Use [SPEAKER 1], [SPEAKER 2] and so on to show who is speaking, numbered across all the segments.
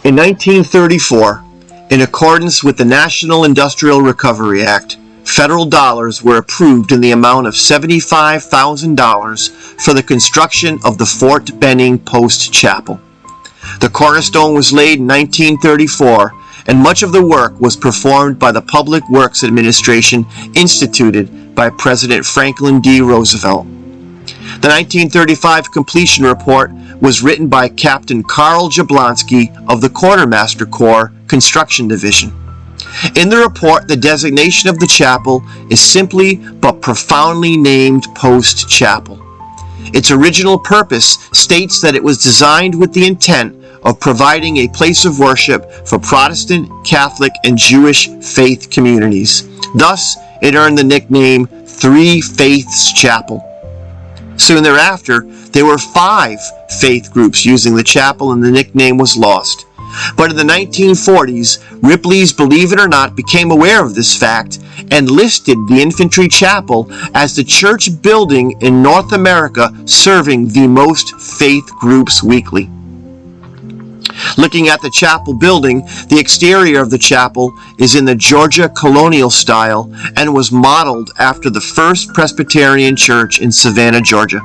[SPEAKER 1] In 1934, in accordance with the National Industrial Recovery Act, federal dollars were approved in the amount of $75,000 for the construction of the Fort Benning Post Chapel. The cornerstone was laid in 1934, and much of the work was performed by the Public Works Administration instituted by President Franklin D. Roosevelt. The 1935 completion report was written by Captain Carl Jablonski of the Quartermaster Corps Construction Division. In the report, the designation of the chapel is simply but profoundly named Post Chapel. Its original purpose states that it was designed with the intent of providing a place of worship for Protestant, Catholic, and Jewish faith communities. Thus, it earned the nickname Three Faiths Chapel. Soon thereafter, there were 5 faith groups using the chapel, and the nickname was lost. But in the 1940s, Ripley's Believe It or Not became aware of this fact and listed the Infantry Chapel as the church building in North America serving the most faith groups weekly. Looking at the chapel building, the exterior of the chapel is in the Georgia colonial style and was modeled after the First Presbyterian Church in Savannah, Georgia.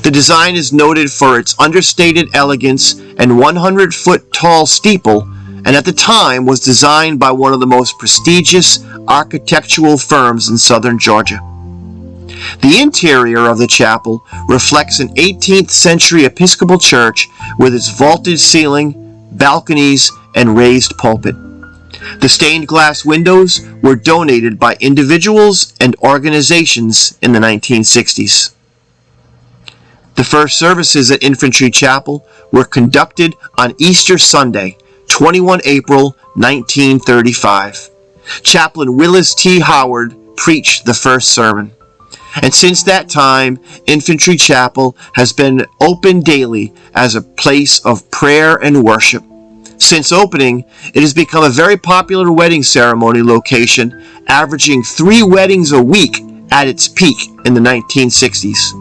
[SPEAKER 1] The design is noted for its understated elegance and 100-foot tall steeple, and at the time was designed by one of the most prestigious architectural firms in southern Georgia. The interior of the chapel reflects an 18th century Episcopal church with its vaulted ceiling, balconies, and raised pulpit. The stained glass windows were donated by individuals and organizations in the 1960s. The first services at Infantry Chapel were conducted on Easter Sunday, 21 April 1935. Chaplain Willis T. Howard preached the first sermon. And since that time, Infantry Chapel has been open daily as a place of prayer and worship. Since opening, it has become a very popular wedding ceremony location, averaging 3 weddings a week at its peak in the 1960s.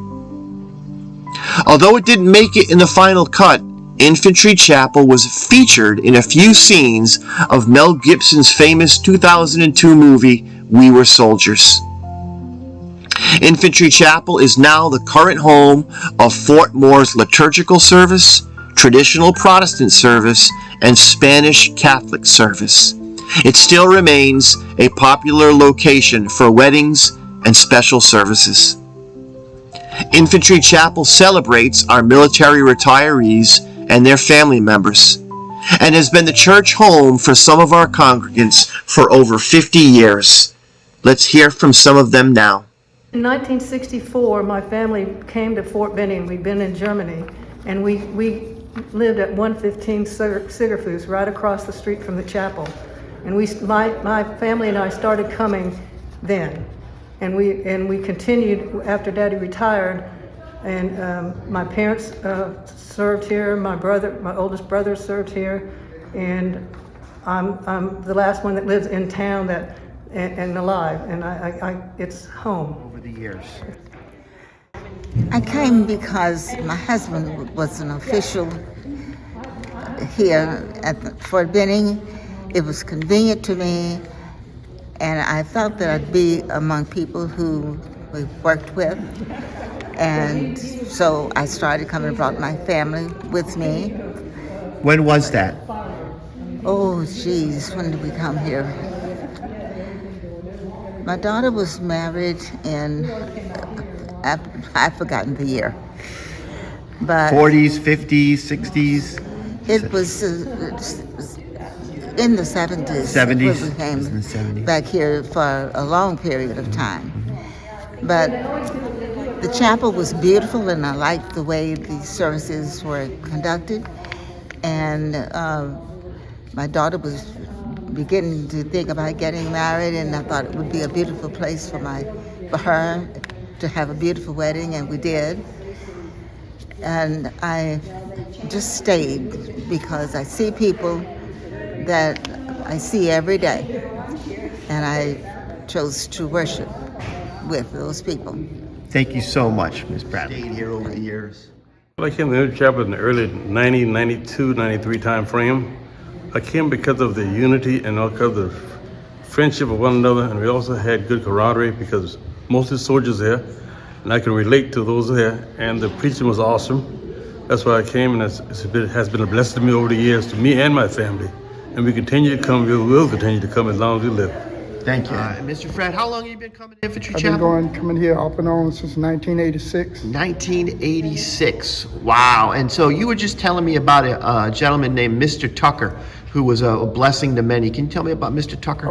[SPEAKER 1] Although it didn't make it in the final cut, Infantry Chapel was featured in a few scenes of Mel Gibson's famous 2002 movie, We Were Soldiers. Infantry Chapel is now the current home of Fort Moore's liturgical service, traditional Protestant service, and Spanish Catholic service. It still remains a popular location for weddings and special services. Infantry Chapel celebrates our military retirees and their family members, and has been the church home for some of our congregants for over 50 years. Let's hear from some of them now.
[SPEAKER 2] In 1964, my family came to Fort Benning. We'd been in Germany, and we lived at 115 Sigerfuss, right across the street from the chapel. And my family and I started coming then, and we continued after Daddy retired. And my parents served here. My oldest brother served here, and I'm the last one that lives in town and alive, and it's home.
[SPEAKER 3] Over the years.
[SPEAKER 4] I came because my husband was an official here at Fort Benning. It was convenient to me, and I thought that I'd be among people who we worked with. And so I started coming and brought my family with me.
[SPEAKER 3] When was that?
[SPEAKER 4] Oh, geez, when did we come here? My daughter was married in, I've forgotten the year. But
[SPEAKER 3] 40s, 50s, 60s?
[SPEAKER 4] it was in the 70s.
[SPEAKER 3] 70s?
[SPEAKER 4] We came
[SPEAKER 3] In the 70s.
[SPEAKER 4] back here for a long period of time. But the chapel was beautiful, and I liked the way the services were conducted. And my daughter was beginning to think about getting married, and I thought it would be a beautiful place for her to have a beautiful wedding, and we did. And I just stayed because I see people that I see every day, and I chose to worship with those people.
[SPEAKER 3] Thank you so much, Ms. Bradley.
[SPEAKER 1] Stayed here over the years.
[SPEAKER 5] Well, I came to the chapel in the early 90, 92, 93 time frame. I came because of the unity and because of the friendship of one another, and we also had good camaraderie because most of the soldiers there, and I can relate to those there, and the preaching was awesome. That's why I came, and it has been a blessing to me over the years, to me and my family. And we continue to come, we will continue to come as long as we live.
[SPEAKER 1] Thank you. Mr. Fred, how long have you been coming to Infantry
[SPEAKER 6] I've been
[SPEAKER 1] Chapel?
[SPEAKER 6] coming here off and on since 1986.
[SPEAKER 1] 1986. Wow. And so you were just telling me about a gentleman named Mr. Tucker who was a blessing to many. Can you tell me about Mr. Tucker?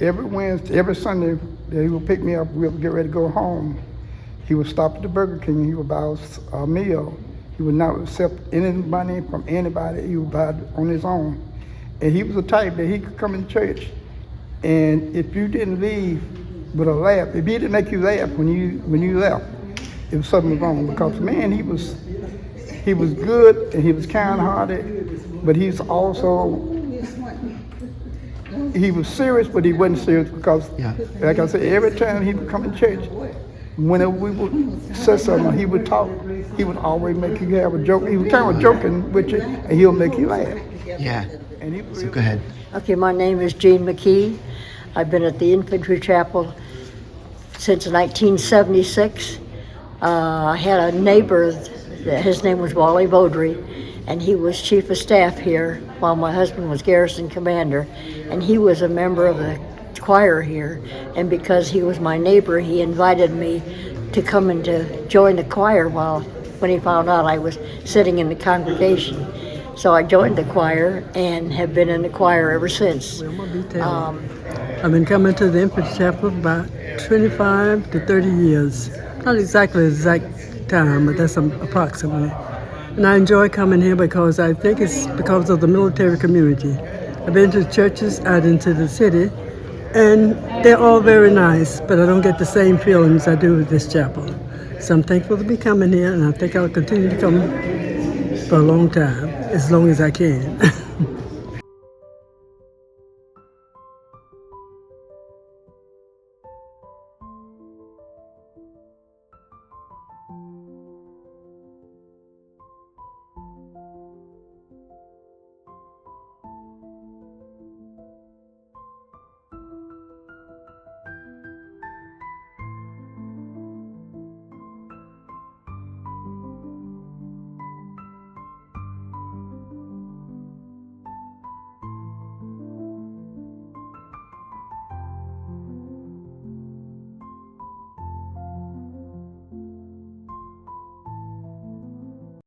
[SPEAKER 6] Every Wednesday, every Sunday, he would pick me up. We would get ready to go home. He would stop at the Burger King. He would buy us a meal. He would not accept any money from anybody. He would buy it on his own. And he was the type that he could come in church, and if you didn't leave with a laugh, if he didn't make you laugh when you left, it was something wrong. Because man, he was good and he was kind-hearted, but he was serious, but he wasn't serious because, like I said, every time he would come in church, whenever we would say something, he would talk. He would always make you have a joke. He was kind of joking with you, and he'll make you laugh.
[SPEAKER 1] Yeah.
[SPEAKER 6] And
[SPEAKER 1] So go ahead.
[SPEAKER 7] Okay, my name is Jean McKee. I've been at the Infantry Chapel since 1976. I had a neighbor, his name was Wally Beaudry, and he was chief of staff here while my husband was garrison commander, and he was a member of the choir here, and because he was my neighbor, he invited me to come and to join the choir when he found out I was sitting in the congregation. So I joined the choir and have been in the choir ever since.
[SPEAKER 8] I've been coming to the Infantry Chapel about 25 to 30 years. Not exactly the exact time, but that's approximately. And I enjoy coming here because I think it's because of the military community. I've been to churches out into the city, and they're all very nice, but I don't get the same feelings I do with this chapel. So I'm thankful to be coming here, and I think I'll continue to come for a long time, as long as I can.